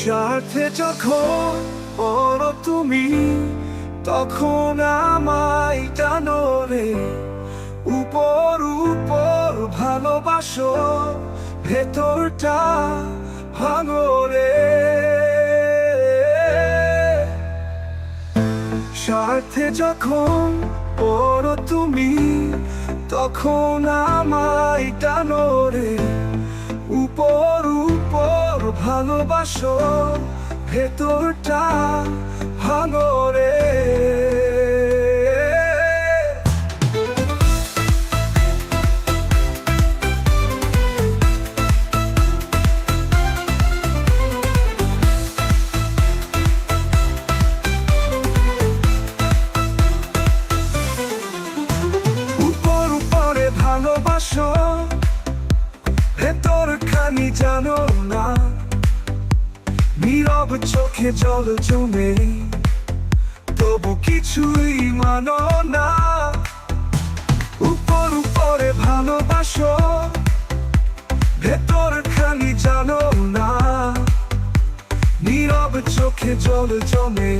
স্বার্থে যখন বড় তুমি, তখন আমায় টানো রে। উপর উপর ভালোবাসো, ভেতরটা ভাঙো রে। স্বার্থে যখন বড় তুমি, তখন আমায় টানো রে। উপর উপর ভালোবাসো, ভেতরটা ভাঙো রে। উপর উপরে ভালোবাসো, ভেতর খানি জানো না। নীরব চোখে জল জমে, তবু কিছুই মানো না। উপর উপরে ভালোবাসো, ভেতর খানি জানো না। নীরব চোখে জল জমে,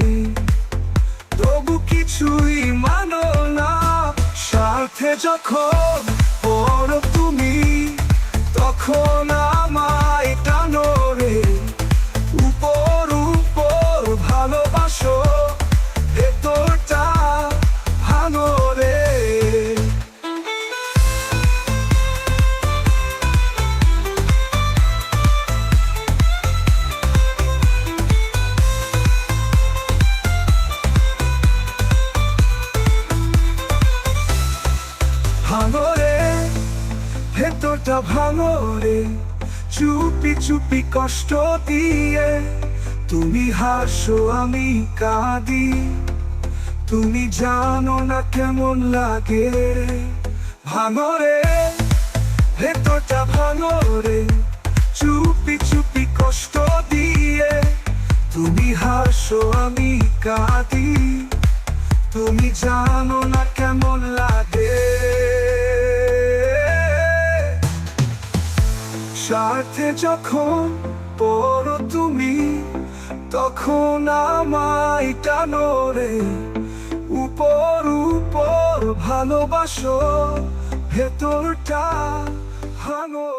তবু কিছুই মানো না। স্বার্থে যখন বড় তুমি, তখন আমায় টানো রে। উপর উপর ভালোবাসো, ভেতরটা ভাঙো রে। ভাঙো রে, ভেতরটা ভাঙো রে। চুপি চুপি কষ্ট দিয়ে তুমি হাসো, আমি কাঁদি। তুমি জানো না কেমন লাগে। ভাঙো রে, ভেতরটা ভাঙো রে। চুপি চুপি কষ্ট দিয়ে তুমি হাসো, আমি কাঁদি। তুমি জানো না কেমন লাগে। স্বার্থে যখন বড় তুমি, তখন আমায় টানো রে। উপর উপর ভালোবাসো, ভেতরটা ভাঙো।